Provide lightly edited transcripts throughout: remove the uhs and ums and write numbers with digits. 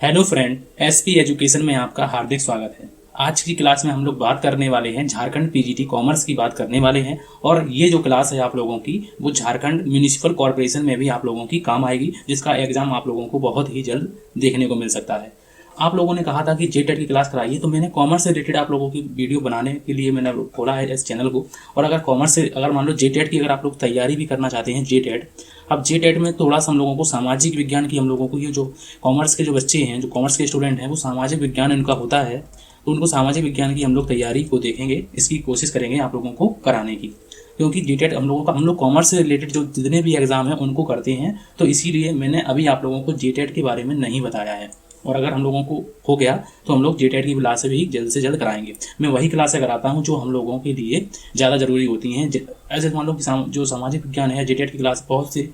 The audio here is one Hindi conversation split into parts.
हेलो फ्रेंड, एसपी एजुकेशन में आपका हार्दिक स्वागत है। आज की क्लास में हम लोग बात करने वाले हैं झारखंड पीजीटी कॉमर्स की बात करने वाले हैं। और ये जो क्लास है आप लोगों की वो झारखंड म्यूनिसिपल कॉर्पोरेशन में भी आप लोगों की काम आएगी, जिसका एग्जाम आप लोगों को बहुत ही जल्द देखने को मिल सकता है। आप लोगों ने कहा था कि जेटेट की क्लास कराइए, तो मैंने कॉमर्स से रिलेटेड आप लोगों की वीडियो बनाने के लिए मैंने खोला है इस चैनल को। और अगर कॉमर्स से अगर मान लो जेटेट की अगर आप लोग तैयारी भी करना चाहते हैं, जेटेट अब जेटेट में थोड़ा सा हम लोगों को सामाजिक विज्ञान की हम लोगों को ये जो कॉमर्स के जो बच्चे हैं, जो कॉमर्स के स्टूडेंट हैं, वो सामाजिक विज्ञान इनका होता है, तो उनको सामाजिक विज्ञान की हम लोग तैयारी को देखेंगे, इसकी कोशिश करेंगे आप लोगों को कराने की। क्योंकि जेटेट हम लोग कॉमर्स से रिलेटेड जो जितने भी एग्जाम हैं उनको करते हैं, तो इसीलिए मैंने अभी आप लोगों को जेटेट के बारे में नहीं बताया है। और अगर हम लोगों को हो गया तो हम लोग जेटेट की क्लासें भी जल्द से जल्द कराएंगे। मैं वही क्लासें कराता हूँ जो हम लोगों के लिए ज़्यादा ज़रूरी होती हैं। ऐसे मान लो कि जो सामाजिक विज्ञान है, जेटेट की क्लास बहुत से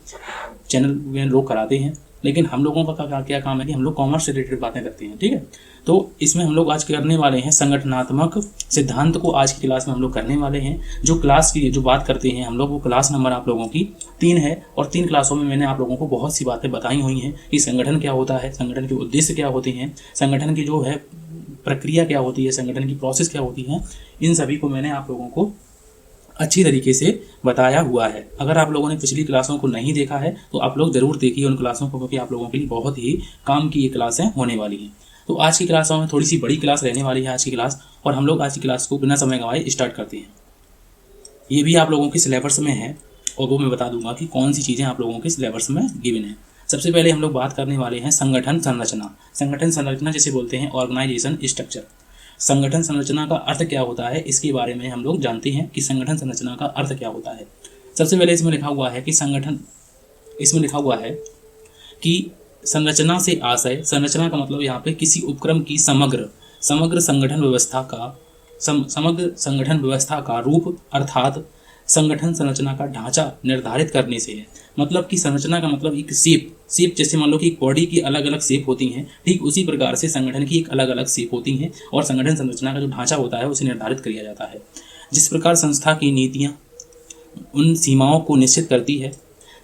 चैनल में लोग कराते हैं, लेकिन हम लोगों का क्या काम है कि हम लोग कॉमर्स से रिलेटेड बातें करते हैं। ठीक है, तो इसमें हम लोग आज करने वाले हैं संगठनात्मक सिद्धांत को आज की क्लास में हम लोग करने वाले हैं। जो क्लास की जो बात करते हैं हम लोग, वो क्लास नंबर आप लोगों की 3 है। और 3 क्लासों में मैंने आप लोगों को बहुत सी बातें बताई हुई हैं कि संगठन क्या होता है, संगठन के उद्देश्य क्या होते हैं, संगठन की जो है प्रक्रिया क्या होती है, संगठन की प्रोसेस क्या होती है। इन सभी को मैंने आप लोगों को अच्छी तरीके से बताया हुआ है। अगर आप लोगों ने पिछली क्लासों को नहीं देखा है तो आप लोग ज़रूर देखिए उन क्लासों को, क्योंकि आप लोगों के लिए बहुत ही काम की ये क्लासें होने वाली हैं। तो आज की क्लासों में थोड़ी सी बड़ी क्लास रहने वाली है आज की क्लास, और हम लोग आज की क्लास को बिना समय गंवाए स्टार्ट करते हैं। ये भी आप लोगों के सिलेबस में है और वो मैं बता दूंगा कि कौन सी चीज़ें आप लोगों के सिलेबस में गिवन है। सबसे पहले हम लोग बात करने वाले हैं संगठन संरचना। संगठन संरचना जिसे बोलते हैं ऑर्गेनाइजेशन स्ट्रक्चर। संगठन संरचना का अर्थ क्या होता है, इसके बारे में हम लोग जानते हैं कि संगठन संरचना का अर्थ क्या होता है। सबसे पहले इसमें लिखा हुआ है कि संरचना से आशय, संरचना का मतलब यहाँ पे किसी उपक्रम की समग्र संगठन व्यवस्था का रूप अर्थात संगठन संरचना का ढांचा निर्धारित करने से है। मतलब कि संरचना का मतलब एक शेप जैसे मान लो कि एक बॉडी की अलग अलग शेप होती हैं, ठीक उसी प्रकार से संगठन की एक अलग अलग शेप होती हैं और संगठन संरचना का जो ढांचा होता है उसे निर्धारित किया जाता है। जिस प्रकार संस्था की नीतियाँ उन सीमाओं को निश्चित करती है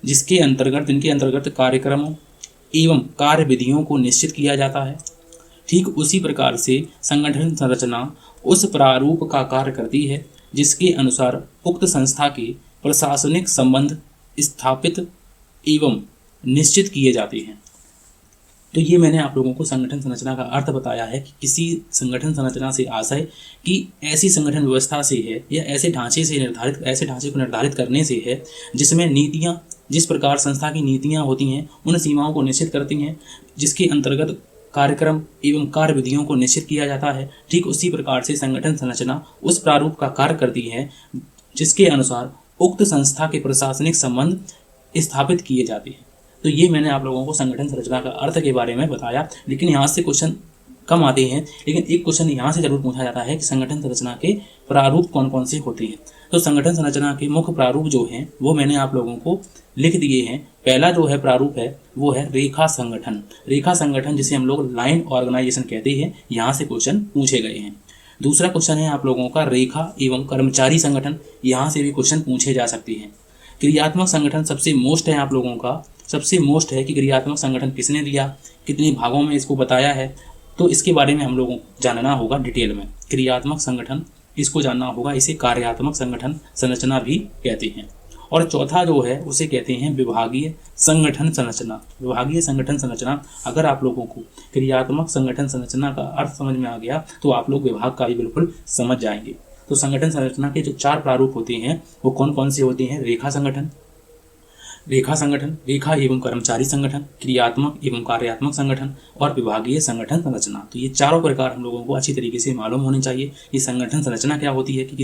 जिनके अंतर्गत कार्यक्रमों एवं कार्य विधियों को निश्चित किया जाता है, ठीक उसी प्रकार से संगठन संरचना उस प्रारूप का कार्य करती है जिसके अनुसार उक्त संस्था के प्रशासनिक संबंध स्थापित एवं निश्चित किए जाते हैं। तो ये मैंने आप लोगों को संगठन संरचना का अर्थ बताया है कि किसी संगठन संरचना से आशय कि ऐसी संगठन व्यवस्था से है या ऐसे ढांचे को निर्धारित करने से है जिसमें नीतियाँ, जिस प्रकार संस्था की नीतियाँ होती हैं उन सीमाओं को निश्चित करती हैं, जिसके अंतर्गत कार्यक्रम एवं कार्य विधियों को निश्चित किया जाता है, ठीक उसी प्रकार से संगठन संरचना उस प्रारूप का कार्य करती है जिसके अनुसार उक्त संस्था के प्रशासनिक संबंध स्थापित किए जाते हैं। तो ये मैंने आप लोगों को संगठन संरचना का अर्थ के बारे में बताया। लेकिन यहाँ से क्वेश्चन कम आते हैं, लेकिन एक क्वेश्चन यहाँ से जरूर पूछा जाता है कि संगठन संरचना के प्रारूप कौन कौन से होते हैं। तो संगठन संरचना के मुख्य प्रारूप जो हैं वो मैंने आप लोगों को लिख दिए हैं। पहला जो है प्रारूप है वो है रेखा संगठन जिसे हम लोग लाइन ऑर्गेनाइजेशन कहते हैं। यहाँ से क्वेश्चन पूछे गए हैं। दूसरा क्वेश्चन है आप लोगों का रेखा एवं कर्मचारी संगठन, यहाँ से भी क्वेश्चन पूछे जा सकते हैं। क्रियात्मक संगठन सबसे मोस्ट है आप लोगों का, सबसे मोस्ट है कि क्रियात्मक संगठन किसने दिया, कितने भागों में इसको बताया है, तो इसके बारे में हम लोगों को जानना होगा डिटेल में। क्रियात्मक संगठन इसको जानना होगा, इसे कार्यात्मक संगठन संरचना भी कहते हैं। और चौथा जो है उसे कहते हैं विभागीय संगठन संरचना। अगर आप लोगों को क्रियात्मक संगठन संरचना का अर्थ समझ में आ गया तो आप लोग विभाग का भी बिल्कुल समझ जाएंगे। तो संगठन संरचना के जो 4 प्रारूप होते हैं वो कौन कौन से होते हैं? रेखा एवं कर्मचारी संगठन, क्रियात्मक एवं कार्यात्मक संगठन और विभागीय संगठन संरचना। तो ये चारों प्रकार हम लोगों को अच्छी तरीके से मालूम होने चाहिए। ये संगठन संरचना क्या होती है कि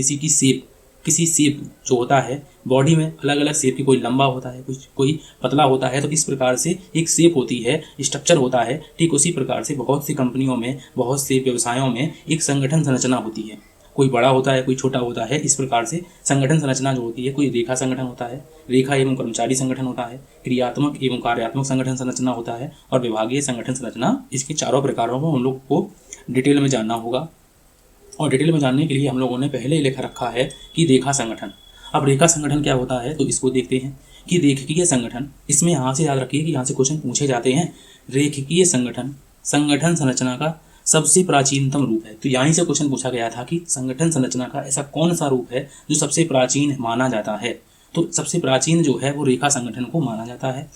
किसी शेप जो होता है बॉडी में अलग अलग शेप की, कोई लंबा होता है, कोई पतला होता है, तो इस प्रकार से एक शेप होती है, स्ट्रक्चर होता है। ठीक उसी प्रकार से बहुत सी कंपनियों में, बहुत से व्यवसायों में एक संगठन संरचना होती है। कोई बड़ा होता है, कोई छोटा होता है। इस प्रकार से संगठन संरचना जो होती है, कोई रेखा संगठन होता है, रेखा एवं कर्मचारी संगठन होता है, क्रियात्मक एवं कार्यात्मक संगठन संरचना होता है और विभागीय संगठन संरचना। इसके चारों प्रकारों को हम लोग को डिटेल में जानना होगा। और डिटेल में जानने के लिए हम लोगों ने पहले लिख रखा है कि रेखा संगठन। अब रेखा संगठन क्या होता है तो इसको देखते हैं कि रेखीय संगठन, इसमें यहाँ से याद रखिए कि यहाँ से क्वेश्चन पूछे जाते हैं। रेखीय संगठन संगठन संरचना का सबसे प्राचीनतम रूप है। तो यहीं से क्वेश्चन पूछा गया था कि संगठन संरचना का ऐसा कौन सा रूप है जो सबसे प्राचीन माना जाता है। तो सबसे प्राचीन जो है वो रेखा संगठन को माना जाता है।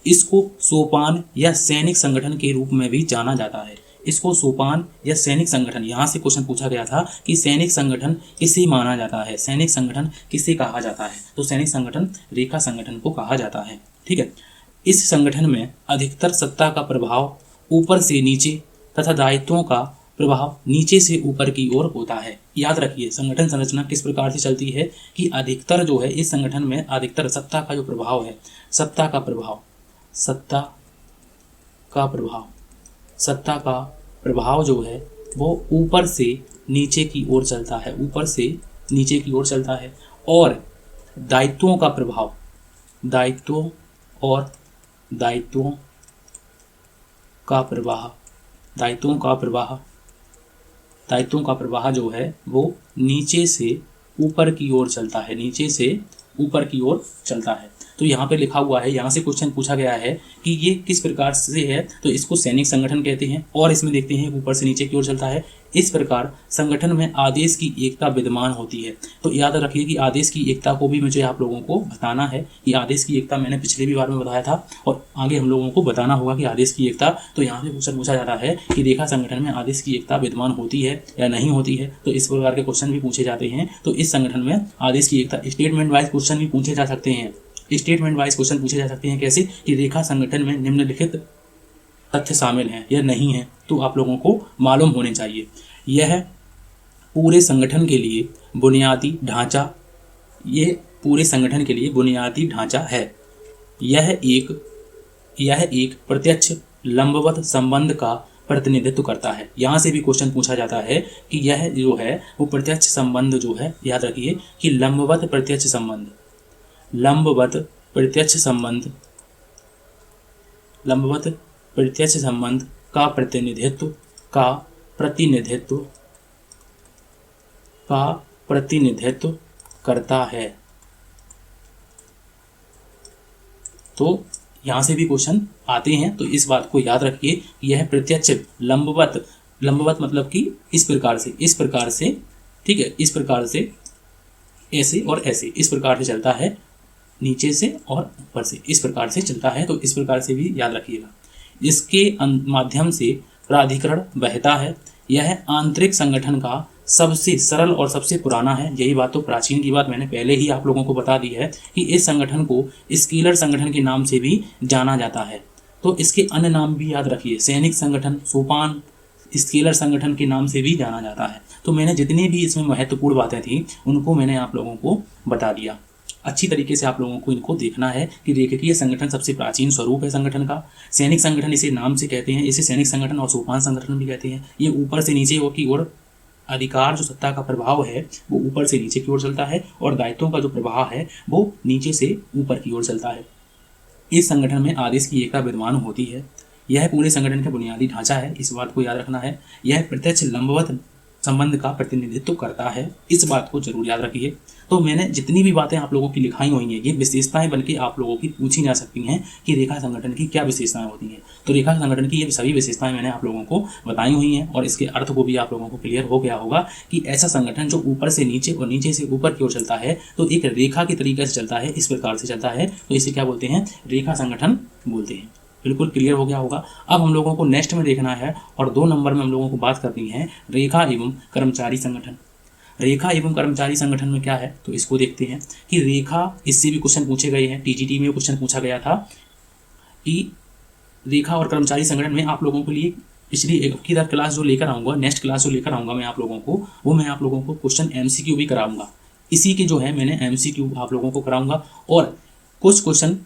इसको सोपान या सैनिक संगठन के रूप में भी जाना जाता है। इसको सोपान या सैनिक संगठन, यहाँ से क्वेश्चन पूछा गया था कि सैनिक संगठन किसे माना जाता है, सैनिक संगठन किसे कहा जाता है। तो सैनिक संगठन रेखा संगठन को कहा जाता है। ठीक है। इस संगठन में अधिकतर सत्ता का प्रभाव ऊपर से नीचे तथा दायित्वों का प्रभाव नीचे से ऊपर की ओर होता है। याद रखिए संगठन संरचना किस प्रकार से चलती है कि अधिकतर जो है इस संगठन में अधिकतर सत्ता का जो प्रभाव है, सत्ता का प्रभाव जो है वो ऊपर से नीचे की ओर चलता है, ऊपर से नीचे की ओर चलता है। और दायित्वों का प्रभाव, दायित्वों का प्रवाह जो है वो नीचे से ऊपर की ओर चलता है, नीचे से ऊपर की ओर चलता है। तो यहाँ पे लिखा हुआ है, यहाँ से क्वेश्चन पूछा गया है कि ये किस प्रकार से है। तो इसको सैनिक संगठन कहते हैं। और इसमें देखते हैं ऊपर से नीचे की ओर चलता है। इस प्रकार संगठन में आदेश की एकता विद्यमान होती है। तो याद रखिए कि आदेश की एकता को भी मुझे आप लोगों को बताना है कि आदेश की एकता मैंने पिछले भी बार में बताया था और आगे हम लोगों को बताना होगा कि आदेश की एकता। तो यहाँ पे क्वेश्चन पूछा जाता है कि रेखा संगठन में आदेश की एकता विद्यमान होती है या नहीं होती है। तो इस प्रकार के क्वेश्चन भी पूछे जाते हैं। तो इस संगठन में आदेश की एकता, स्टेटमेंट वाइज क्वेश्चन भी पूछे जा सकते हैं। स्टेटमेंट वाइज क्वेश्चन पूछे जा सकते हैं। कैसे कि रेखा संगठन में निम्नलिखित तथ्य शामिल हैं या नहीं है, तो आप लोगों को मालूम होने चाहिए। यह पूरे संगठन के लिए बुनियादी ढांचा, ये पूरे संगठन के लिए बुनियादी ढांचा है। यह एक प्रत्यक्ष लंबवत संबंध का प्रतिनिधित्व करता है। यहाँ से भी क्वेश्चन पूछा जाता है कि यह जो है वो प्रत्यक्ष संबंध जो है, याद रखिए कि लंबवत प्रत्यक्ष संबंध का प्रतिनिधित्व करता है। तो यहाँ से भी क्वेश्चन आते हैं। तो इस बात को याद रखिए, यह प्रत्यक्ष लंबवत मतलब कि इस प्रकार से, ठीक है, इस प्रकार से, ऐसे और ऐसे, इस प्रकार से चलता है, नीचे से और ऊपर से इस प्रकार से चलता है। तो इस प्रकार से भी याद रखिएगा। इसके माध्यम से प्राधिकरण बहता है। यह आंतरिक संगठन का सबसे सरल और सबसे पुराना है। यही बात तो प्राचीन की बात मैंने पहले ही आप लोगों को बता दी है कि इस संगठन को स्केलर संगठन के नाम से भी जाना जाता है। तो इसके अन्य नाम भी याद रखिए, सैनिक संगठन, सोपान, स्केलर संगठन के नाम से भी जाना जाता है। तो मैंने जितनी भी इसमें महत्वपूर्ण बातें थी उनको मैंने आप लोगों को बता दिया। अच्छी तरीके से आप लोगों को इनको देखना है कि रेखीय संगठन सबसे प्राचीन स्वरूप है संगठन का। सैनिक संगठन इसे नाम से कहते हैं, इसे सैनिक संगठन और सोपान संगठन भी कहते हैं। ये ऊपर से नीचे की ओर अधिकार, जो सत्ता का प्रभाव है वो ऊपर से नीचे की ओर चलता है और दायित्वों का जो प्रभाव है वो नीचे से ऊपर की ओर चलता है। इस संगठन में आदेश की एकता विद्यमान होती है। यह पूरे संगठन का बुनियादी ढांचा है, इस बात को याद रखना है। यह प्रत्यक्ष लंबवत संबंध का प्रतिनिधित्व करता है, इस बात को जरूर याद रखिए। तो मैंने जितनी भी बातें आप लोगों की लिखाई हुई हैं, ये विशेषताएं बनके आप लोगों की पूछी जा सकती हैं कि रेखा संगठन की क्या विशेषताएं होती हैं। तो रेखा संगठन की ये सभी विशेषताएं मैंने आप लोगों को बताई हुई हैं और इसके अर्थ को भी आप लोगों को क्लियर हो गया होगा कि ऐसा संगठन जो ऊपर से नीचे और नीचे से ऊपर की ओर चलता है, तो एक रेखा के तरीके से चलता है, इस प्रकार से चलता है, तो इसे क्या बोलते हैं, रेखा संगठन बोलते हैं। बिल्कुल क्लियर हो गया होगा। अब हम लोगों को नेक्स्ट में देखना है और 2 नंबर में हम लोगों को बात करनी है रेखा एवं कर्मचारी संगठन। रेखा एवं कर्मचारी संगठन में क्या है, तो इसको देखते हैं कि रेखा, इससे भी क्वेश्चन पूछे गए हैं, टीजीटी में क्वेश्चन पूछा गया था कि रेखा और कर्मचारी संगठन में आप लोगों के लिए पिछली एक की क्लास जो लेकर आऊँगा, नेक्स्ट क्लास जो लेकर आऊँगा मैं आप लोगों को, वो मैं आप लोगों को क्वेश्चन MCQ भी कराऊंगा। इसी के जो है मैंने MCQ आप लोगों को कराऊंगा और कुछ क्वेश्चन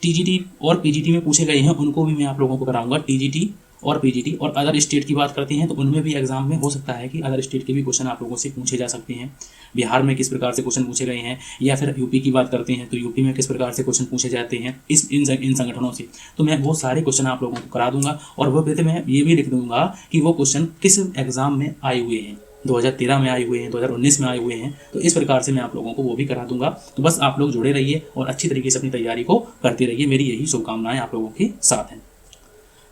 TGT और PGT में पूछे गए हैं उनको भी मैं आप लोगों को कराऊंगा। TGT और PGT और अदर स्टेट की बात करते हैं तो उनमें भी एग्जाम में हो सकता है कि अदर स्टेट के भी क्वेश्चन आप लोगों से पूछे जा सकते हैं। बिहार में किस प्रकार से क्वेश्चन पूछे गए हैं, या फिर यूपी की बात करते हैं तो यूपी में किस प्रकार से क्वेश्चन पूछे जाते हैं इन संगठनों से, तो मैं वो सारे क्वेश्चन आप लोगों को करा दूंगा। और वो कहते मैं ये भी लिख दूंगा कि वो क्वेश्चन किस एग्जाम में आए हुए हैं, 2013 में आए हुए हैं, 2019 में आए हुए हैं। तो इस प्रकार से मैं आप लोगों को वो भी करा दूंगा। तो बस आप लोग जुड़े रहिए और अच्छी तरीके से अपनी तैयारी को करते रहिए। मेरी यही शुभकामनाएं आप लोगों के साथ हैं।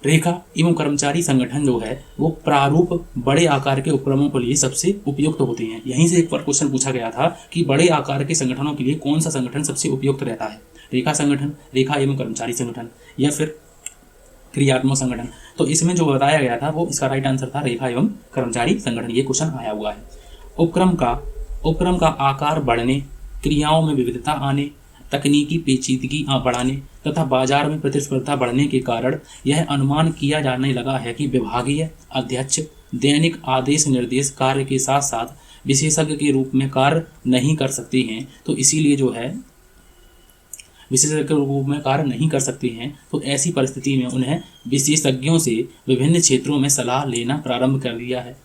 रेखा एवं कर्मचारी संगठन जो है वो प्रारूप बड़े आकार के उपक्रमों के लिए सबसे उपयुक्त होते हैं। यहीं से एक बार क्वेश्चन पूछा गया था कि बड़े आकार के संगठनों के लिए कौन सा संगठन सबसे उपयुक्त रहता है, रेखा संगठन, रेखा एवं कर्मचारी संगठन या फिर क्रियात्मक संगठन। तो इसमें जो बताया गया था वो इसका राइट आंसर था रेखा एवं कर्मचारी संगठन। ये क्वेश्चन आया हुआ है। उपक्रम का आकार बढ़ने, क्रियाओं में विविधता आने, तकनीकी पेचीदगी बढ़ाने तथा बाजार में प्रतिस्पर्धा बढ़ने के कारण यह अनुमान किया जाने लगा है कि विभागीय अध्यक्ष दैनिक आदेश निर्देश कार्य के साथ साथ विशेषज्ञ के रूप में कार्य नहीं कर सकते हैं। तो इसीलिए जो है विशेषज्ञ के रूप में कार्य नहीं कर सकते हैं, तो ऐसी परिस्थिति में उन्हें विशेषज्ञों से विभिन्न क्षेत्रों में सलाह लेना प्रारंभ कर दिया है।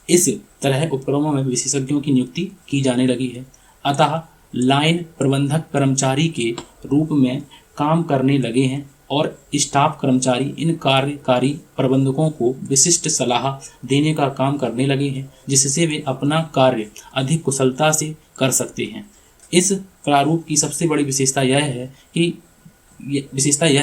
इस तरह उपक्रमों में विशेषज्ञों की नियुक्ति की जाने लगी है। अतः लाइन प्रबंधक कर्मचारी के रूप में काम करने लगे हैं और स्टाफ कर्मचारी इन कार्यकारी प्रबंधकों को विशिष्ट सलाह देने का काम करने लगे हैं, जिससे वे अपना कार्य अधिक कुशलता से कर सकते हैं। इस प्रारूप की सबसे बड़ी विशेषता यह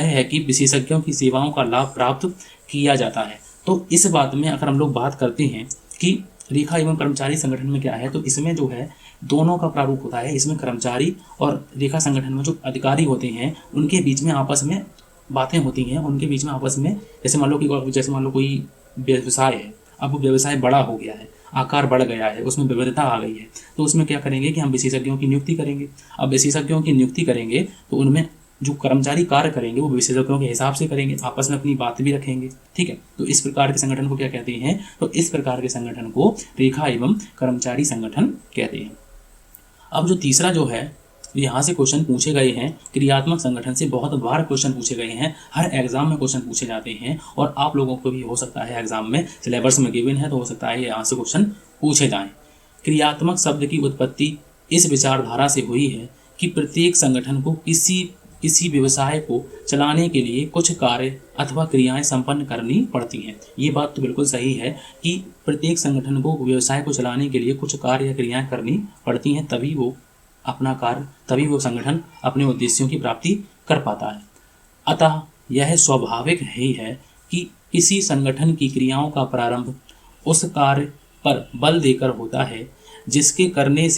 है कि विशेषज्ञों की सेवाओं का लाभ प्राप्त किया जाता है। तो इस बात में अगर हम लोग बात करते हैं कि रेखा एवं कर्मचारी संगठन में क्या है, तो इसमें जो है दोनों का प्रारूप होता है। इसमें कर्मचारी और रेखा संगठन में जो अधिकारी होते हैं उनके बीच में आपस में बातें होती हैं, उनके बीच में आपस में जैसे मान लो कोई व्यवसाय है, अब वो व्यवसाय बड़ा हो गया है, आकार बढ़ गया है, उसमें विविधता आ गई है, तो उसमें क्या करेंगे कि हम विशेषज्ञों की नियुक्ति करेंगे। अब विशेषज्ञों की नियुक्ति करेंगे तो उनमें जो कर्मचारी कार्य करेंगे वो विशेषज्ञों के हिसाब से करेंगे, आपस में अपनी बात भी रखेंगे। ठीक है, तो इस प्रकार के संगठन को क्या कहते हैं, तो इस प्रकार के संगठन को रेखा एवं कर्मचारी संगठन कहते हैं। अब जो तीसरा जो है, यहाँ से क्वेश्चन पूछे गए हैं क्रियात्मक संगठन से, बहुत बार क्वेश्चन पूछे गए हैं, हर एग्जाम में क्वेश्चन पूछे जाते हैं और आप लोगों को भी हो सकता है एग्जाम में सिलेबस में गिवन है तो हो सकता है यहाँ से क्वेश्चन पूछे जाएं। क्रियात्मक शब्द की उत्पत्ति इस विचारधारा से हुई है कि प्रत्येक संगठन को किसी व्यवसाय को चलाने के लिए कुछ कार्य अथवा क्रियाएं संपन्न करनी पड़ती हैं। ये बात तो बिल्कुल सही है कि प्रत्येक संगठन को व्यवसाय को चलाने के लिए कुछ कार्य या क्रियाएं करनी पड़ती हैं, तभी वो संगठन अपने उद्देश्यों की प्राप्ति कर पाता है। अतः यह स्वाभाविक ही है कि किसी संगठन की क्रियाओं का प्रारंभ उस कार्य पर बल देकर होता है जिसके करने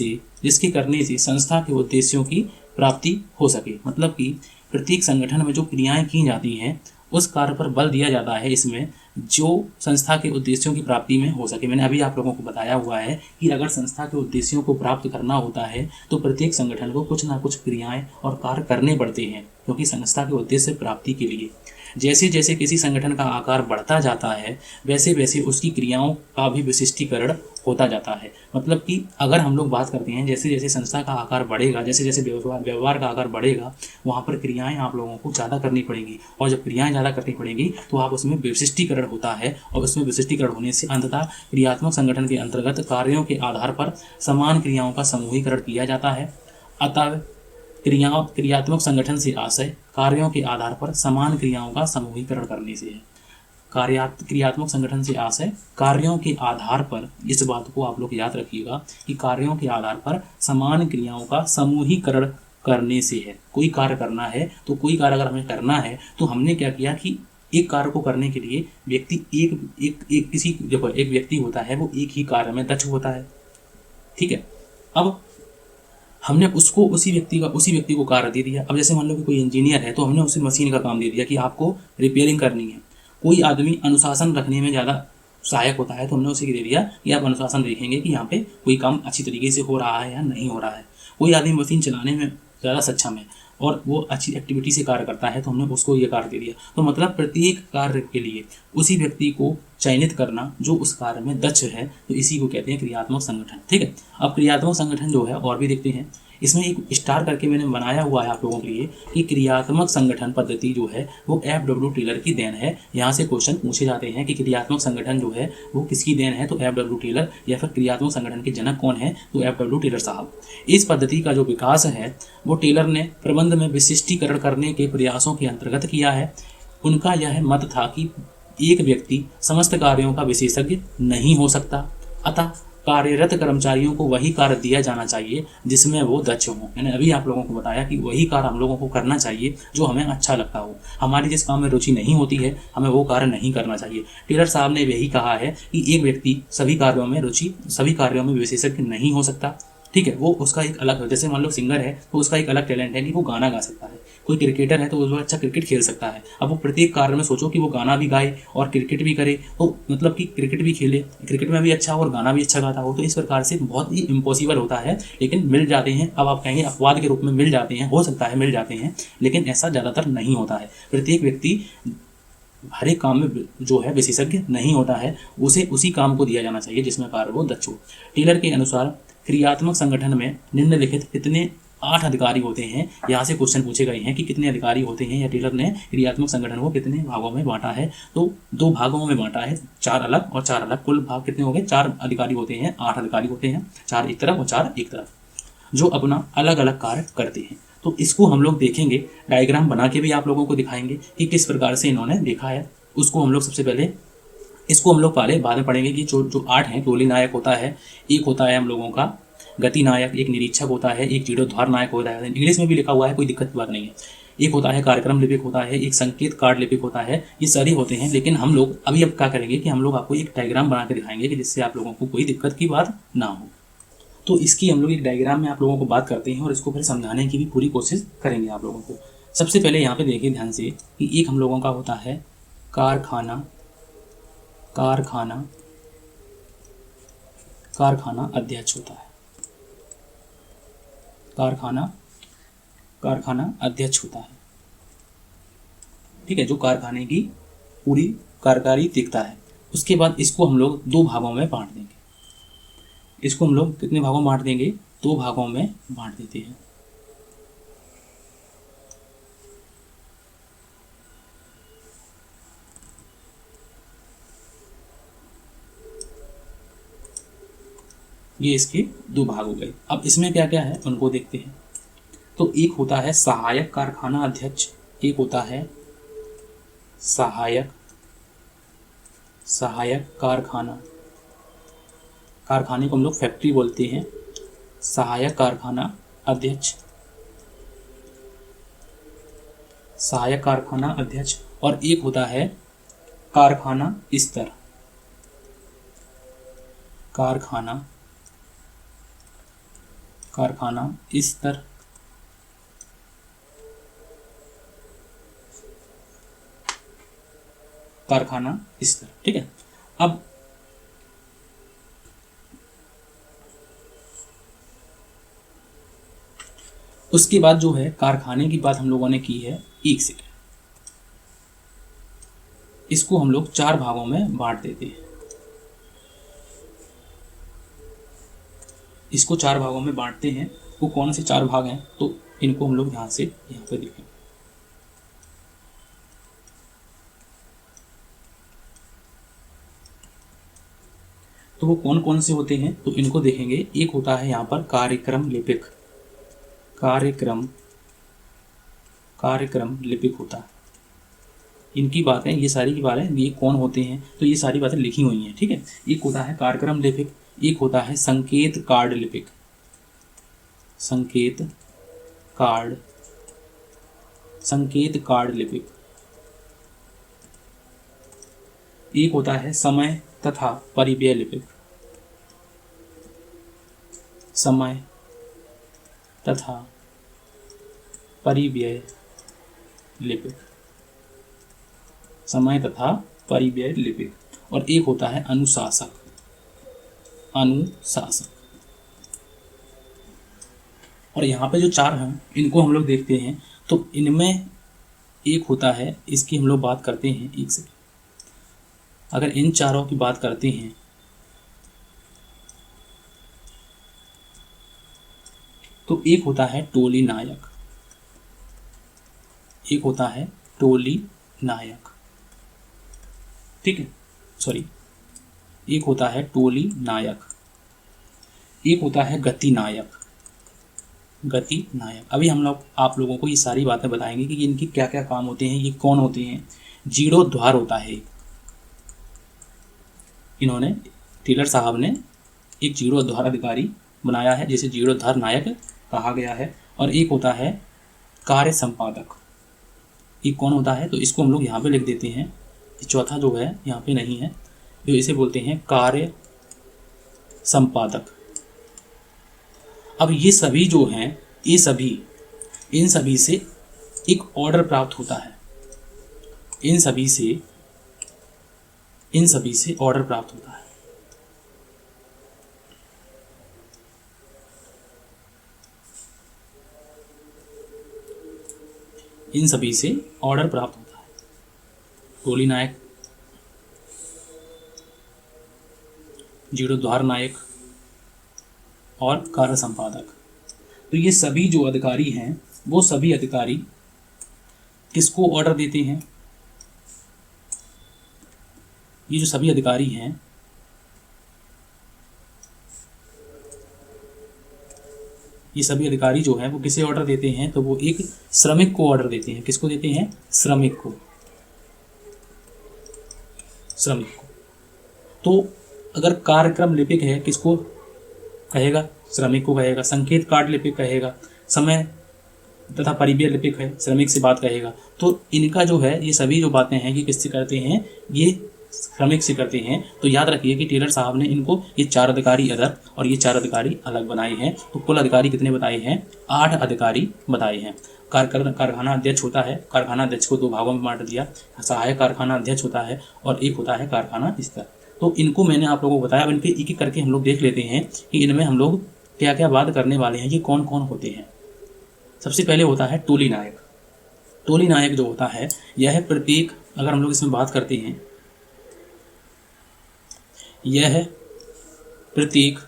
से संस्था के उद्देश्यों की प्राप्ति हो सके। मतलब कि प्रत्येक संगठन में जो क्रियाएं की जाती हैं उस कार्य पर बल दिया जाता है इसमें जो संस्था के उद्देश्यों की प्राप्ति में हो सके। मैंने अभी आप लोगों को बताया हुआ है कि अगर संस्था के उद्देश्यों को प्राप्त करना होता है तो प्रत्येक संगठन को कुछ ना कुछ क्रियाएं और कार्य करने पड़ते हैं, क्योंकि संस्था के उद्देश्य प्राप्ति के लिए जैसे जैसे किसी संगठन का आकार बढ़ता जाता है वैसे वैसे उसकी क्रियाओं का भी विशिष्टीकरण होता जाता है। मतलब कि अगर हम लोग बात करते हैं जैसे जैसे संस्था का आकार बढ़ेगा, जैसे जैसे व्यवहार का आकार बढ़ेगा, वहाँ पर क्रियाएं आप लोगों को ज़्यादा करनी पड़ेंगी और जब क्रियाएं ज़्यादा करनी पड़ेंगी तो आप उसमें विशिष्टीकरण होता है और उसमें विशिष्टीकरण होने से अंततः क्रियात्मक संगठन के अंतर्गत कार्यों के आधार पर समान क्रियाओं का समूहीकरण किया जाता है। अतः क्रियात्मक संगठन से आशय कार्यों के आधार पर समान क्रियाओं का समूहीकरण करने से है। क्रियात्मक संगठन से आशय कार्यों के आधार पर, इस बात को आप लोग याद रखिएगा कि कार्यों के आधार पर समान क्रियाओं का समूहीकरण करने से है। कोई कार्य करना है तो कोई कार्य अगर हमें करना है तो हमने क्या किया कि एक कार्य को करने के लिए व्यक्ति एक व्यक्ति होता है, वो एक ही कार्य में दक्ष होता है। ठीक है, अब हमने उसको उसी व्यक्ति को कार्य दे दिया। अब जैसे मान लो कि कोई इंजीनियर है तो हमने उसे मशीन का काम दे दिया कि आपको रिपेयरिंग करनी है। कोई आदमी अनुशासन रखने में ज़्यादा सहायक होता है तो हमने उसे दे दिया कि आप अनुशासन देखेंगे कि यहाँ पे कोई काम अच्छी तरीके से हो रहा है या नहीं हो रहा है। कोई आदमी मशीन चलाने में ज़्यादा सक्षम है और वो अच्छी एक्टिविटी से कार्य करता है तो हमने उसको ये कार्य दे दिया। तो मतलब प्रत्येक कार्य के लिए उसी व्यक्ति को चयनित करना जो उस कार्य में दक्ष है, तो इसी को कहते हैं क्रियात्मक संगठन। ठीक है, अब क्रियात्मक संगठन जो है और भी देखते हैं। इसमें एक स्टार करके मैंने बनाया हुआ है आप लोगों के लिए कि क्रियात्मक संगठन पद्धति जो है वो F.W. टेलर की देन है। यहाँ से क्वेश्चन पूछे जाते हैं कि क्रियात्मक संगठन जो है वो किसकी देन है, तो F.W. टेलर, या फिर क्रियात्मक संगठन के जनक कौन है, तो F.W. टेलर साहब। इस पद्धति का जो विकास है वो टेलर ने प्रबंध में विशिष्टीकरण करने के प्रयासों के अंतर्गत किया है। उनका यह मत था कि एक व्यक्ति समस्त कार्यों का विशेषज्ञ नहीं हो सकता, अतः कार्यरत कर्मचारियों को वही कार्य दिया जाना चाहिए जिसमें वो दक्ष हों। मैंने अभी आप लोगों को बताया कि वही कार्य हम लोगों को करना चाहिए जो हमें अच्छा लगता हो। हमारी जिस काम में रुचि नहीं होती है हमें वो कार्य नहीं करना चाहिए। टेलर साहब ने यही कहा है कि एक व्यक्ति सभी कार्यों में विशेषज्ञ नहीं हो सकता। ठीक है, वो उसका एक अलग, जैसे मान लो सिंगर है तो उसका एक अलग टैलेंट है कि वो गाना गा सकता है। कोई क्रिकेटर है तो वो अच्छा क्रिकेट खेल सकता है। अब वो प्रत्येक कार्य में सोचो कि वो गाना भी गाए और क्रिकेट भी करे, तो मतलब कि क्रिकेट भी खेले, क्रिकेट में भी अच्छा हो और गाना भी अच्छा गाता हो, तो इस प्रकार से बहुत ही इम्पॉसिबल होता है। लेकिन मिल जाते हैं, अब आप कहेंगे अपवाद के रूप में मिल जाते हैं, हो सकता है मिल जाते हैं, लेकिन ऐसा ज़्यादातर नहीं होता है। प्रत्येक व्यक्ति हर एक काम में जो है विशेषज्ञ नहीं होता है, उसे उसी काम को दिया जाना चाहिए जिसमें कार्य वो दक्ष हो। टेलर के अनुसार क्रियात्मक संगठन में निम्नलिखित कितने 8 अधिकारी होते हैं। यहाँ से क्वेश्चन पूछे गए हैं कि कितने अधिकारी होते हैं, या टेलर ने क्रियात्मक संगठन को कितने भागों में बांटा है। तो 2 भागों में बांटा है, 4 अलग और 4 अलग। कुल भाग कितने हो गए? 4 अधिकारी होते हैं, 8 अधिकारी होते हैं, 4 एक तरफ और 4 एक तरफ, जो अपना अलग अलग कार्य करते हैं। तो इसको हम लोग देखेंगे, डायग्राम बना के भी आप लोगों को दिखाएंगे कि किस प्रकार से इन्होंने देखा है। उसको हम लोग सबसे पहले इसको हम लोग पहले बाद में पढ़ेंगे कि जो 8 हैं, टोली नायक होता है, एक होता है हम लोगों का गति नायक, एक निरीक्षक होता है, एक जीर्णोद्धार नायक होता है। इंग्लिश में भी लिखा हुआ है, कोई दिक्कत की बात नहीं है। एक होता है कार्यक्रम लिपिक होता है, एक संकेत कार्ड लिपिक होता है। ये सारे होते हैं, लेकिन हम लोग अभी अब क्या करेंगे कि हम लोग आपको एक डायग्राम बना के दिखाएंगे कि जिससे आप लोगों को कोई दिक्कत की बात ना हो। तो इसकी हम लोग एक डायग्राम में आप लोगों को बात करते हैं और इसको फिर समझाने की भी पूरी कोशिश करेंगे आप लोगों को। सबसे पहले यहाँ पे देखिए ध्यान से कि एक हम लोगों का होता है कारखाना अध्यक्ष होता है। कारखाना अध्यक्ष होता है, ठीक है, जो कारखाने की पूरी कार्यकारी देखता है। उसके बाद इसको हम लोग 2 भागों में बांट देंगे। इसको हम लोग कितने भागों में बांट देंगे? 2 भागों में बांट देते हैं। ये इसके 2 भाग हो गए। अब इसमें क्या क्या है उनको देखते हैं। तो एक होता है सहायक कारखाना अध्यक्ष, एक होता है सहायक कारखाने को हम लोग फैक्ट्री बोलते हैं। सहायक कारखाना अध्यक्ष और एक होता है कारखाना स्तर कारखाना स्तर, ठीक है। अब उसके बाद जो है कारखाने की बात हम लोगों ने की है, एक सेकंड, इसको हम लोग 4 भागों में बांट देते हैं। इसको 4 भागों में बांटते हैं। वो कौन से 4 भाग हैं तो इनको हम लोग ध्यान से यहाँ पे देखें। तो वो कौन कौन से होते हैं तो इनको देखेंगे। एक होता है यहाँ पर कार्यक्रम लिपिक होता है। इनकी बातें, ये सारी की बातें, ये कौन होते हैं तो ये सारी बातें लिखी हुई हैं, ठीक है। एक होता है कार्यक्रम लिपिक, एक होता है संकेत कार्ड लिपिक, एक होता है समय तथा परिव्यय लिपिक, समय तथा परिव्यय लिपिक, और एक होता है अनुशासक। और यहाँ पे जो 4 हैं इनको हम लोग देखते हैं। तो इनमें एक होता है, इसकी हम लोग बात करते हैं एक से। अगर इन 4 की बात करते हैं तो एक होता है टोली नायक, ठीक है, सॉरी, एक होता है टोली नायक, एक होता है गति नायक। अभी हम लोग आप लोगों को ये सारी बातें बताएंगे कि इनके क्या क्या काम होते हैं, ये कौन होते हैं। जीर्णोद्धार होता है, इन्होंने टेलर साहब ने एक जीर्णोद्धार अधिकारी बनाया है जिसे जीर्णोद्धार नायक कहा गया है, और एक होता है कार्य संपादक। ये कौन होता है, तो इसको हम लोग यहाँ पे लिख देते हैं, चौथा जो है यहाँ पे नहीं है, जो इसे बोलते हैं कार्य संपादक। अब ये सभी जो हैं, ये सभी, इन सभी से एक ऑर्डर प्राप्त होता है, इन सभी से ऑर्डर प्राप्त होता है। इन सभी से ऑर्डर प्राप्त होता है। टोली नायक, जीर्णोद्धार नायक और कार्य संपादक। तो ये सभी जो अधिकारी हैं, वो सभी अधिकारी किसको ऑर्डर देते हैं? ये जो सभी अधिकारी हैं, ये सभी अधिकारी जो हैं वो किसे ऑर्डर देते हैं? तो वो एक श्रमिक को ऑर्डर देते हैं। किसको देते हैं? श्रमिक को। श्रमिक को। तो अगर कार्यक्रम लिपिक है, किसको कहेगा? श्रमिक को कहेगा। संकेत कार्ड लिपिक कहेगा। समय तथा परिव्यय लिपिक है, श्रमिक से बात कहेगा। तो इनका जो है, ये सभी जो बातें हैं, ये किससे करते हैं? ये श्रमिक से करते हैं। तो याद रखिए कि टेलर साहब ने इनको ये 4 अधिकारी अदर और ये 4 अधिकारी अलग बनाए हैं। तो कुल अधिकारी कितने बताए हैं? 8 अधिकारी बताए हैं। कारखाना अध्यक्ष होता है, कारखाना अध्यक्ष को 2 भागों में बांट दिया। सहायक कारखाना अध्यक्ष होता है और एक होता है कारखाना स्तर। तो इनको मैंने आप लोगों को बताया। अब इनके एक एक करके हम लोग देख लेते हैं कि इनमें हम लोग क्या क्या बात करने वाले हैं, ये कौन कौन होते हैं। सबसे पहले होता है टोली नायक। टोली नायक जो होता है, यह प्रत्येक, अगर हम लोग इसमें बात करते हैं, यह प्रत्येक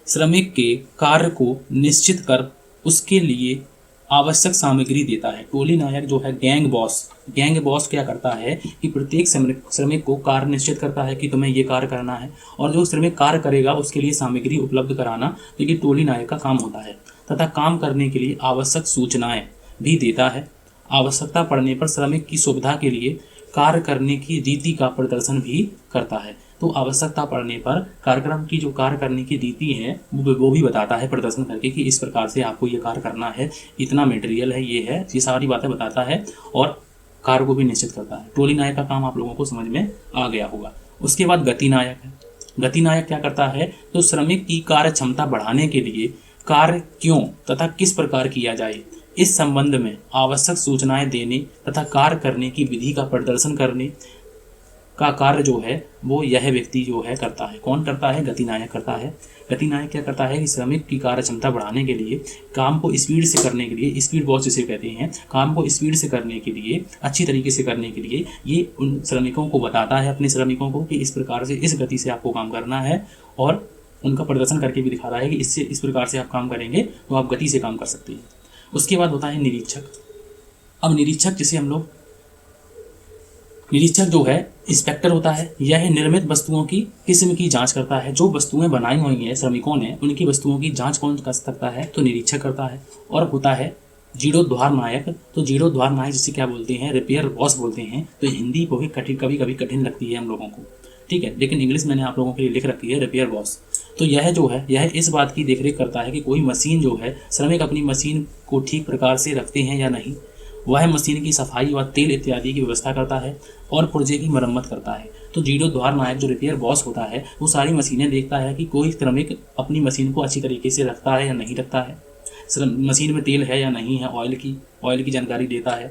श्रमिक के कार्य को निश्चित कर उसके लिए आवश्यक सामग्री देता है। टोली नायक जो है गैंग बॉस क्या करता है कि प्रत्येक श्रमिक को कार्य निश्चित करता है कि तुम्हें ये कार्य करना है, और जो श्रमिक कार्य करेगा उसके लिए सामग्री उपलब्ध कराना, तो ये टोली नायक का काम होता है। तथा काम करने के लिए आवश्यक सूचनाएं भी देता है। आवश्यकता पड़ने पर श्रमिक की सुविधा के लिए कार्य करने की रीति का प्रदर्शन भी करता है। तो आवश्यकता पड़ने पर कार्यक्रम की जो कार्य करने की रीति है वो भी बताता है प्रदर्शन करके कि इस प्रकार से आपको ये कार्य करना है, इतना मटेरियल है, ये सारी बातें बताता है और कार्य को भी निश्चित करता है। टोली नायक का काम आप लोगों को समझ में आ गया होगा। उसके बाद गति नायक है। गति नायक क्या करता है? तो श्रमिक की कार्य क्षमता बढ़ाने के लिए कार्य क्यों तथा किस प्रकार किया जाए, इस संबंध में आवश्यक सूचनाएं देने तथा कार्य करने की विधि का प्रदर्शन करने का कार्य जो है वो यह व्यक्ति जो है करता है। कौन करता है? गति नायक करता है। गति नायक क्या करता है कि श्रमिक की कार्य क्षमता बढ़ाने के लिए, काम को स्पीड से करने के लिए, स्पीड बॉस जिसे कहते हैं, काम को स्पीड से करने के लिए, अच्छी तरीके से करने के लिए, ये उन श्रमिकों को बताता है, अपने श्रमिकों को, कि इस प्रकार से, इस गति से आपको काम करना है, और उनका प्रदर्शन करके भी दिखा रहा है कि इससे, इस प्रकार से आप काम करेंगे तो आप गति से काम कर सकते हैं। उसके बाद होता है निरीक्षक। अब निरीक्षक जिसे हम लोग, निरीक्षक जो है इंस्पेक्टर होता है। यह निर्मित वस्तुओं की किस्म की जांच करता है। जो वस्तुएं बनाई हुई हैं श्रमिकों ने, उनकी वस्तुओं की जांच कौन कर सकता है? तो निरीक्षक करता है। और होता है जीर्णोद्धार नायक। तो जीर्णोद्धार नायक जिसे क्या बोलते हैं? रिपेयर बॉस बोलते हैं। तो हिंदी को भी कभी कभी कठिन लगती है हम लोगों को, ठीक है, लेकिन इंग्लिश मैंने आप लोगों के लिए लिख रखी है, रिपेयर बॉस। तो यह जो है, यह इस बात की देखरेख करता है कि कोई मशीन जो है, श्रमिक अपनी मशीन को ठीक प्रकार से रखते हैं या नहीं। वह मशीन की सफाई व तेल इत्यादि की व्यवस्था करता है और पुर्जे की मरम्मत करता है। तो जीर्णोद्धार नायक जो रिपेयर बॉस होता है, वो सारी मशीनें देखता है कि कोई श्रमिक अपनी मशीन को अच्छी तरीके से रखता है या नहीं रखता है, मशीन में तेल है या नहीं है, ऑयल की जानकारी देता है,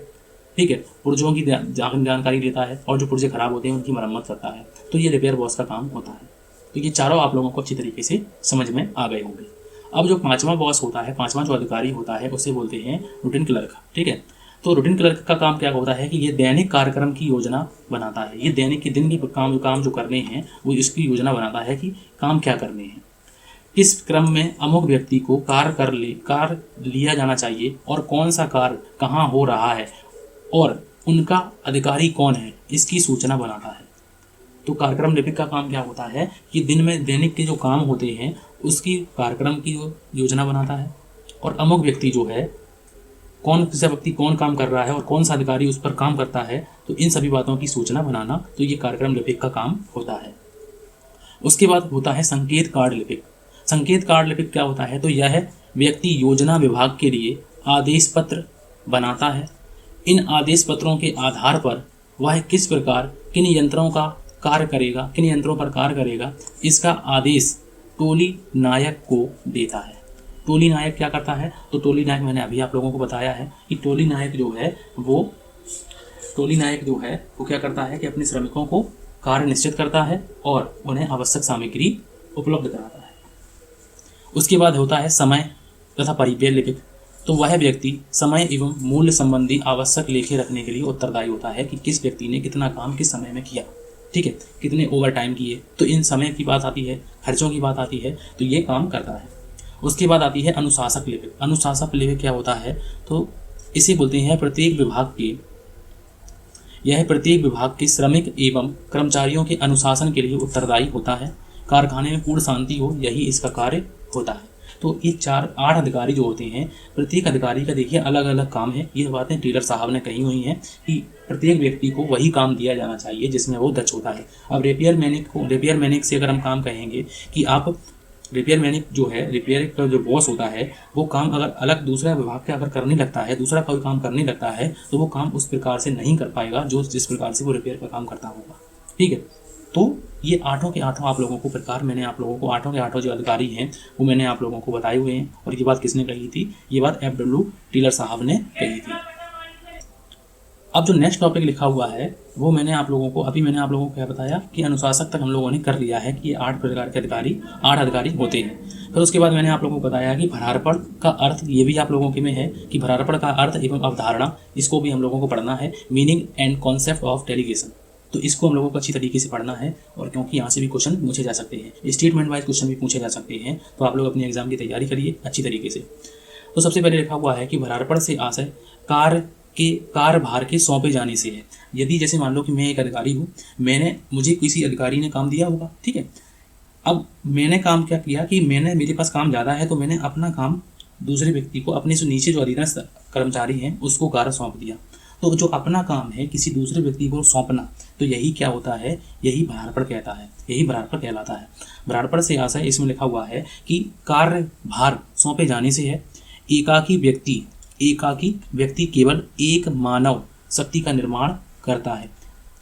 ठीक है, पुर्जों की जानकारी देता है, और जो पुर्जे खराब होते हैं उनकी मरम्मत करता है। तो ये रिपेयर बॉस का काम होता है। तो ये चारों आप लोगों को अच्छी तरीके से समझ में आ गए होंगे। अब जो 5वां बॉस होता है, 5वां जो अधिकारी होता है, उसे बोलते हैं रूटीन क्लर्क, ठीक है। तो रूटीन क्लर्क का काम क्या होता है कि ये दैनिक कार्यक्रम की योजना बनाता है। ये दैनिक के दिन की काम जो करने हैं वो इसकी योजना बनाता है कि काम क्या करने हैं, किस क्रम में अमुक व्यक्ति को कार्य लिया जाना चाहिए, और कौन सा कार्य कहाँ हो रहा है, और उनका अधिकारी कौन है, इसकी सूचना बनाता है। तो कार्यक्रम लिपिक का काम क्या होता है कि दिन में दैनिक के जो काम होते हैं उसकी कार्यक्रम की योजना बनाता है, और अमुक व्यक्ति जो है, कौन सा व्यक्ति कौन काम कर रहा है और कौन सा अधिकारी उस पर काम करता है, तो इन सभी बातों की सूचना बनाना, तो ये कार्यक्रम लिपिक का काम होता है। उसके बाद होता है संकेत कार्ड लिपिक। संकेत कार्ड लिपिक क्या होता है, तो यह व्यक्ति योजना विभाग के लिए आदेश पत्र बनाता है। इन आदेश पत्रों के आधार पर वह किस प्रकार किन यंत्रों का कार्य करेगा, किन यंत्रों पर कार्य करेगा, इसका आदेश टोली नायक को देता है। टोली नायक क्या करता है, तो टोली नायक मैंने अभी आप लोगों को बताया है कि टोली नायक जो है वो क्या करता है कि अपने श्रमिकों को कार्य निश्चित करता है और उन्हें आवश्यक सामग्री उपलब्ध कराता है। उसके बाद होता है समय तथा परिव्यय लिपिक। तो वह व्यक्ति समय एवं मूल्य संबंधी आवश्यक लेखे रखने के लिए उत्तरदायी होता है कि किस व्यक्ति ने कितना काम किस समय में किया, ठीक है, कितने ओवर टाइम किए, तो इन समय की बात आती है, खर्चों की बात आती है, तो ये काम करता है। उसके बाद आती है अनुशासक लिपिक। अनुशासक लिपिक क्या होता है, तो इसे बोलते हैं प्रत्येक विभाग के श्रमिक एवं कर्मचारियों के अनुशासन के लिए उत्तरदायी होता है। कारखाने में पूर्ण शांति हो, यही इसका कार्य होता है। तो ये 8 अधिकारी जो होते हैं, प्रत्येक अधिकारी का देखिए अलग अलग काम है। ये बातें टेलर साहब ने कही हुई हैं कि प्रत्येक व्यक्ति को वही काम दिया जाना चाहिए जिसमें वो दक्ष होता है। अब रिपेयर मैनिक से अगर हम काम कहेंगे कि आप रिपेयर का जो बॉस होता है वो काम अगर अलग दूसरा विभाग का अगर करने लगता है, दूसरा कोई काम करने लगता है, तो वो काम उस प्रकार से नहीं कर पाएगा जिस प्रकार से वो रिपेयर का काम करता होगा, ठीक है। तो ये 8 के 8 आप लोगों को प्रकार मैंने आप लोगों को 8 के 8 जो अधिकारी हैं वो मैंने आप लोगों को बताए हुए हैं। और ये बात किसने कही थी, ये बात FW टेलर साहब ने कही थी। अब जो नेक्स्ट टॉपिक लिखा हुआ है वो मैंने आप लोगों को क्या बताया कि अनुशासक तक हम लोगों ने कर लिया है कि ये 8 प्रकार के आठ अधिकारी होते हैं। फिर उसके बाद मैंने आप लोगों को बताया कि भरारपण का अर्थ, ये भी आप लोगों के में है कि भरारपण का अर्थ एवं अवधारणा, इसको भी हम लोगों को पढ़ना है। Meaning and concept of delegation, तो इसको हम लोगों को अच्छी तरीके से पढ़ना है। और क्योंकि यहाँ से भी क्वेश्चन पूछे जा सकते हैं, स्टेटमेंट वाइज क्वेश्चन भी पूछे जा सकते हैं, तो आप लोग अपनी एग्जाम की तैयारी करिए अच्छी तरीके से। तो सबसे पहले लिखा हुआ है कि भरारपण से आशय कार्यभार के सौंपे जाने से है। यदि जैसे मान लो कि मैं एक अधिकारी हूँ, मुझे किसी अधिकारी ने काम दिया होगा, ठीक है। अब मैंने काम क्या किया कि मेरे पास काम ज़्यादा है, तो मैंने अपना काम दूसरे व्यक्ति को, अपने से नीचे जो अधीनस्थ कर्मचारी हैं उसको कार्य सौंप दिया। तो जो अपना काम है किसी दूसरे व्यक्ति को सौंपना, तो यही क्या होता है, यही भरारपण कहलाता है। भरारपण से आशय इसमें लिखा हुआ है कि कार्यभार सौंपे जाने से है। एकाकी व्यक्ति केवल एक मानव शक्ति का निर्माण करता है।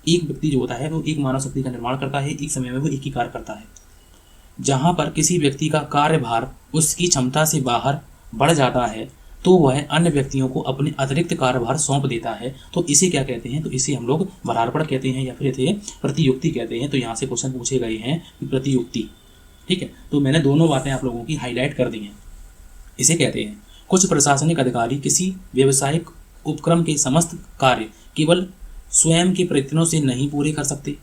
एक व्यक्ति जो होता है वो एक मानव शक्ति का निर्माण करता है, एक समय में वो एक ही कार्य करता है। जहाँ पर किसी व्यक्ति का कार्यभार उसकी क्षमता से बाहर बढ़ जाता है तो वह अन्य व्यक्तियों को अपने अतिरिक्त कार्यभार सौंप देता है। तो इसे क्या कहते हैं, तो इसे हम लोग भरारपण कहते हैं या फिर इसे प्रतियुक्ति कहते हैं। तो यहाँ से क्वेश्चन पूछे गए हैं कि प्रतियुक्ति, ठीक है। तो मैंने दोनों बातें आप लोगों की हाईलाइट कर दी हैं। इसे कहते हैं कुछ प्रशासनिक अधिकारी किसी व्यवसायिक उपक्रम के समस्त कार्य केवल स्वयं के प्रयत्नों से नहीं पूरे कर सकते।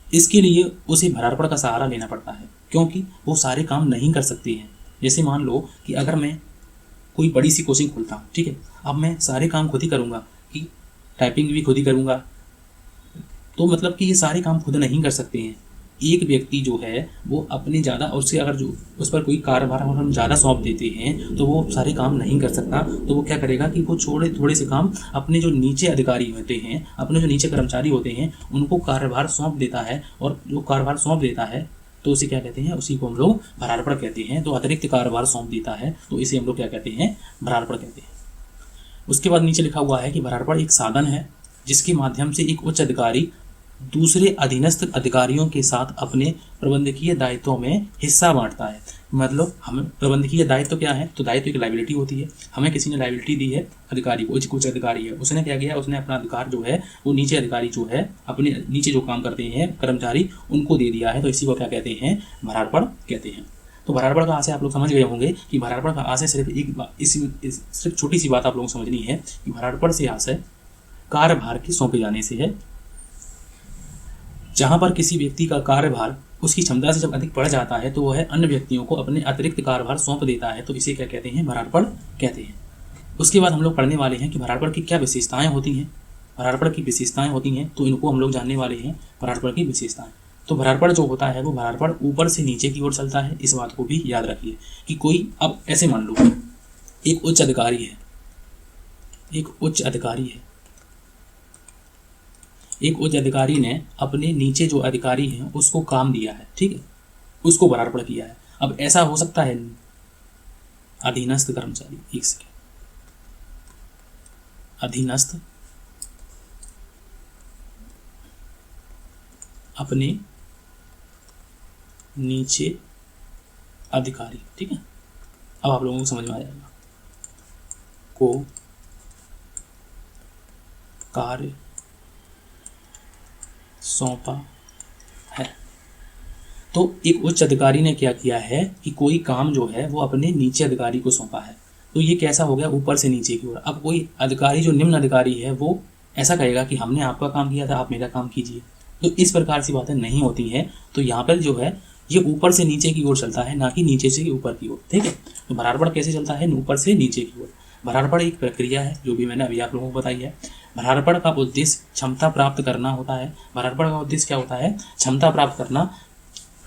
इसके लिए उसे भरारपण का सहारा लेना पड़ता है, क्योंकि वो सारे काम नहीं कर सकते हैं। जैसे मान लो कि अगर मैं कोई बड़ी सी कोचिंग खोलता हूँ, ठीक है, अब मैं सारे काम खुद ही करूँगा, कि टाइपिंग भी खुद ही करूँगा, तो मतलब कि ये सारे काम खुद नहीं कर सकते हैं। एक व्यक्ति जो है वो अपने ज़्यादा, उससे अगर जो उस पर कोई कार्यभार हम ज़्यादा सौंप देते हैं तो वो सारे काम नहीं कर सकता। तो वो क्या करेगा कि वो थोड़े से काम अपने जो नीचे अधिकारी होते हैं, अपने जो नीचे कर्मचारी होते हैं, उनको कार्यभार सौंप देता है। और जो कार्यभार सौंप देता है तो उसे क्या कहते हैं, उसी को हम लोग भरारपण कहते हैं। तो अतिरिक्त कार्यभार सौंप देता है तो इसे हम लोग क्या कहते हैं, भरारपण कहते हैं। उसके बाद नीचे लिखा हुआ है कि भरारपण एक साधन है जिसके माध्यम से एक उच्च अधिकारी दूसरे अधीनस्थ अधिकारियों के साथ अपने प्रबंधकीय दायित्वों में हिस्सा बांटता है। मतलब हमें प्रबंधकीय दायित्व क्या है, तो दायित्व एक लायबिलिटी होती है। हमें किसी ने लायबिलिटी दी है अधिकारी को, कुछ अधिकारी है, उसने क्या किया, उसने अपना अधिकार जो है वो नीचे अधिकारी जो है अपने नीचे जो काम करते हैं कर्मचारी, उनको दे दिया है। तो इसी को क्या कहते हैं, भरारपण कहते हैं। तो भरारपण का आशय आप लोग समझ गए होंगे कि भरारपण का आशय सिर्फ छोटी सी बात आप लोगों को समझनी है कि भरारपण से आशय कार्यभार के सौंपे जाने से है। जहाँ पर किसी व्यक्ति का कार्यभार उसकी क्षमता से जब अधिक बढ़ जाता है तो वह अन्य व्यक्तियों को अपने अतिरिक्त कार्यभार सौंप देता है। तो इसे क्या कहते हैं, भरारपण कहते हैं। उसके बाद हम लोग पढ़ने वाले हैं कि भरारपण की क्या विशेषताएं होती हैं। भरारपण की विशेषताएं होती हैं तो इनको हम लोग जानने वाले हैं, भरारपण की विशेषताएं। तो भरारपण जो होता है वो भरारपण ऊपर से नीचे की ओर चलता है। इस बात को भी याद रखिए कि कोई, अब ऐसे मान लो एक उच्च अधिकारी है, एक उच्च अधिकारी ने अपने नीचे जो अधिकारी हैं उसको काम दिया है, ठीक है, उसको बराबर किया है। अब ऐसा हो सकता है अधीनस्थ कर्मचारी, एक सेकेंड, अधीनस्थ अपने नीचे अधिकारी, ठीक है, अब आप लोगों को समझ में आ जाएगा, को कार्य सौंपा है। तो एक उच्च अधिकारी ने क्या किया है कि कोई काम जो है वो अपने नीचे अधिकारी को सौंपा है। तो ये कैसा हो गया, ऊपर से नीचे की ओर। अब कोई अधिकारी जो निम्न अधिकारी है वो ऐसा कहेगा कि हमने आपका काम किया था, आप मेरा काम कीजिए। तो इस प्रकार से बातें नहीं होती हैं। तो यहाँ पर जो है ये ऊपर से नीचे की ओर चलता है, ना कि नीचे से ऊपर की ओर, ठीक है। तो भरारपण कैसे चलता है, ऊपर से नीचे की ओर। भरारपण एक प्रक्रिया है जो भी मैंने अभी आप लोगों को बताई है। भरारपण का उद्देश्य क्षमता प्राप्त करना होता है। भरारपण का उद्देश्य क्या होता है, क्षमता प्राप्त करना,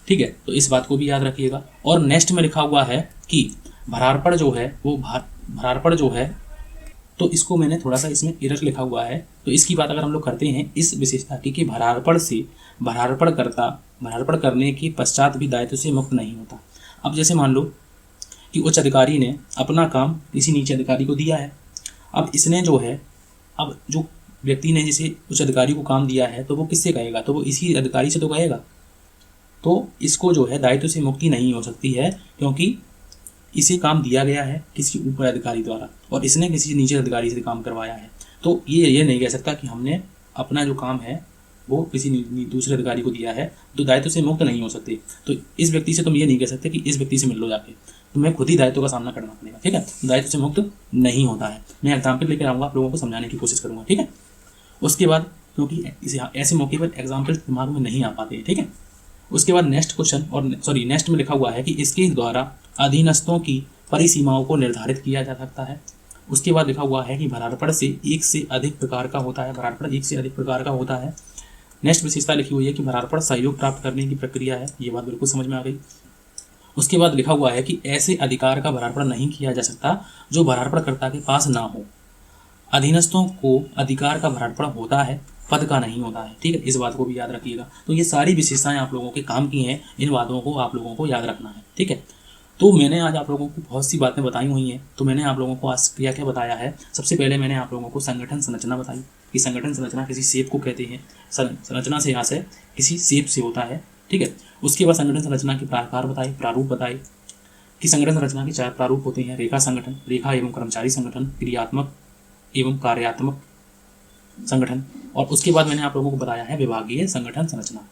ठीक है। तो इस बात को भी याद रखिएगा। और नेक्स्ट में लिखा हुआ है कि भरारपण जो है वो भरारपण जो है, तो इसको मैंने थोड़ा सा इसमें एरर लिखा हुआ है। तो इसकी बात अगर हम लोग करते हैं इस विशेषता की कि भरारपण से भरारपण करने के पश्चात भी दायित्व से मुक्त नहीं होता। अब जैसे मान लो कि उच्च अधिकारी ने अपना काम किसी नीचे अधिकारी को दिया है। अब इसने जो है, अब जो व्यक्ति ने जिसे उच्च अधिकारी को काम दिया है तो वो किससे कहेगा, तो वो इसी अधिकारी से तो कहेगा। तो इसको जो है दायित्व से मुक्ति नहीं हो सकती है, क्योंकि इसे काम दिया गया है किसी ऊपर अधिकारी द्वारा और इसने किसी नीचे अधिकारी से काम करवाया है। तो ये नहीं कह सकता कि हमने अपना जो काम है वो किसी दूसरे अधिकारी को दिया है, तो दायित्व से मुक्त नहीं हो सकते। तो इस व्यक्ति से तुम ये नहीं कह सकते कि इस व्यक्ति से मिल लो जाके, तुम्हें खुद ही दायित्व का सामना करना पड़ेगा, ठीक है। दायित्व से मुक्त नहीं होता है। मैं एग्जाम्पल लेकर आऊँगा, आप लोगों को समझाने की कोशिश करूँगा, ठीक है। उसके बाद क्योंकि ऐसे मौके पर एग्जाम्पल दिमाग में नहीं आ पाते, ठीक है। उसके बाद नेक्स्ट क्वेश्चन नेक्स्ट में लिखा हुआ है कि इसके द्वारा अधीनस्थों की परिसीमाओं को निर्धारित किया जा सकता है। उसके बाद लिखा हुआ है कि भरारपण से एक से अधिक प्रकार का होता है। भरारपण एक से अधिक प्रकार का होता है। नेक्स्ट विशेषता लिखी हुई है कि भरारपण सहयोग प्राप्त करने की प्रक्रिया है। ये बात बिल्कुल समझ में आ गई। उसके बाद लिखा हुआ है कि ऐसे अधिकार का भरारपण नहीं किया जा सकता जो भरारपणकर्ता के पास ना हो। अधीनस्थों को अधिकार का भरारपण होता है, पद का नहीं होता है, ठीक है। इस बात को भी याद रखिएगा। तो ये सारी विशेषताएं आप लोगों के काम की हैं, इन बातों को आप लोगों को याद रखना है, ठीक है। तो मैंने आज आप लोगों को बहुत सी बातें बताई हुई हैं। तो मैंने आप लोगों को आज क्या क्या बताया है। सबसे पहले मैंने आप लोगों को संगठन संरचना बताई कि संगठन संरचना किसी शेप को कहते हैं। संरचना से यहाँ से किसी शेप से होता है, ठीक है। उसके बाद संगठन संरचना के प्रकार बताए, प्रारूप बताए कि संगठन संरचना के 4 प्रारूप होते हैं। रेखा संगठन, रेखा एवं कर्मचारी संगठन, क्रियात्मक एवं कार्यात्मक संगठन। और उसके बाद मैंने आप लोगों को बताया है विभागीय संगठन संरचना।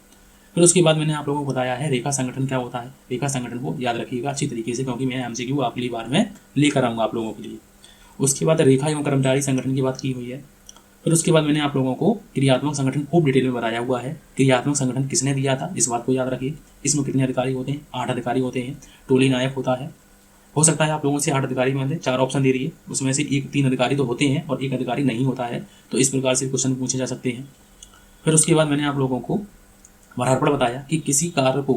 फिर उसके बाद मैंने आप लोगों को बताया है रेखा संगठन क्या होता है। रेखा संगठन को याद रखिएगा अच्छी तरीके से, क्योंकि मैं एमसीक्यू अगली बार में लेकर आऊँगा आप लोगों के लिए। उसके बाद रेखा एवं कर्मचारी संगठन की बात की हुई है। फिर उसके बाद मैंने आप लोगों को क्रियात्मक संगठन खूब डिटेल में बताया हुआ है। क्रियात्मक संगठन किसने दिया था, इस बात को याद रखिए। इसमें कितने अधिकारी होते हैं, 8 अधिकारी होते हैं। टोली नायक होता है। हो सकता है आप लोगों से 8 अधिकारी में 4 ऑप्शन दे रही है, उसमें से 3 अधिकारी तो होते हैं और 1 अधिकारी नहीं होता है। तो इस प्रकार से क्वेश्चन पूछे जा सकते हैं। फिर उसके बाद मैंने आप लोगों को भरारपण बताया कि किसी कार्य को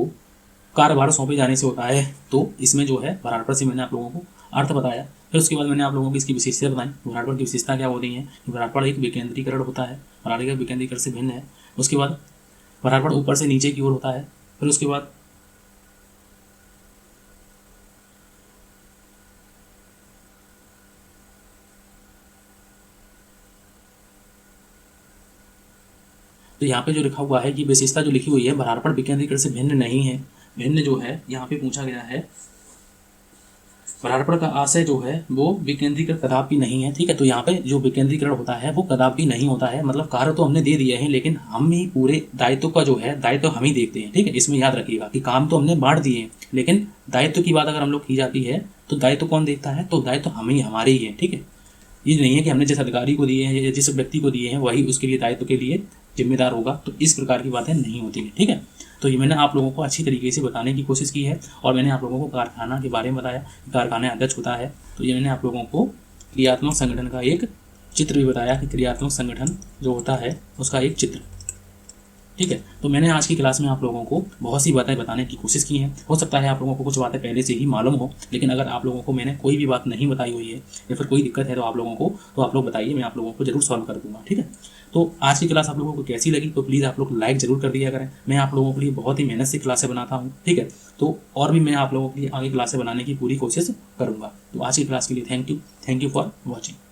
कार्यभार सौंपे जाने से होता है। तो इसमें जो है भरारपण से मैंने आप लोगों को अर्थ बताया। फिर उसके बाद मैंने आप लोगों को इसकी विशेषता बताई। भरारपण की विशेषता क्या होती है, भरारपण एक विकेंद्रीकरण होता है, भरारपण विकेंद्रीकरण से भिन्न है। उसके बाद भरारपण ऊपर से नीचे की ओर होता है। फिर उसके बाद तो यहाँ पे जो लिखा हुआ है कि विशेषता जो लिखी हुई है भरारपण विकेंद्रीकरण से भिन्न नहीं है। भिन्न जो है यहाँ पे पूछा गया है, भरारपण का आशय जो है वो विकेंद्रीकरण कदापि नहीं है, ठीक है। तो यहाँ पे जो विकेंद्रीकरण होता है वो कदापि नहीं होता है। मतलब कार्य तो हमने दे दिए हैं, लेकिन हम ही पूरे दायित्व का जो है दायित्व हम ही देखते हैं, ठीक है। इसमें याद रखिएगा कि काम तो हमने बांट दिए हैं, लेकिन दायित्व की बात अगर हम लोग की जाती है तो दायित्व कौन देखता है, तो दायित्व हम ही हमारे ही है, ठीक है। ये नहीं है कि हमने जिस अधिकारी को दिए हैं या जिस व्यक्ति को दिए हैं वही उसके लिए दायित्व के लिए जिम्मेदार होगा। तो इस प्रकार की बातें नहीं होती है, ठीक है। तो ये मैंने आप लोगों को अच्छी तरीके से बताने की कोशिश की है। और मैंने आप लोगों को कारखाना के बारे में बताया, कारखाना अध्यक्ष होता है। तो ये मैंने आप लोगों को क्रियात्मक संगठन का एक चित्र भी बताया कि क्रियात्मक संगठन जो होता है उसका एक चित्र, ठीक है। तो मैंने आज की क्लास में आप लोगों को बहुत सी बातें बताने की कोशिश की हैं। हो सकता है आप लोगों को कुछ बातें पहले से ही मालूम हो, लेकिन अगर आप लोगों को मैंने कोई भी बात नहीं बताई हुई है या फिर कोई दिक्कत है तो आप लोगों को, तो आप लोग बताइए, मैं आप लोगों को जरूर सॉल्व कर दूंगा। ठीक है। तो आज की क्लास आप लोगों को कैसी लगी तो प्लीज़ आप लोग लाइक जरूर कर दिया करें। मैं आप लोगों के लिए बहुत ही मेहनत से क्लासें बनाता हूँ। ठीक है। तो और भी मैं आप लोगों के लिए आगे क्लासें बनाने की पूरी कोशिश करूँगा। तो आज की क्लास के लिए थैंक यू फॉर वॉचिंग।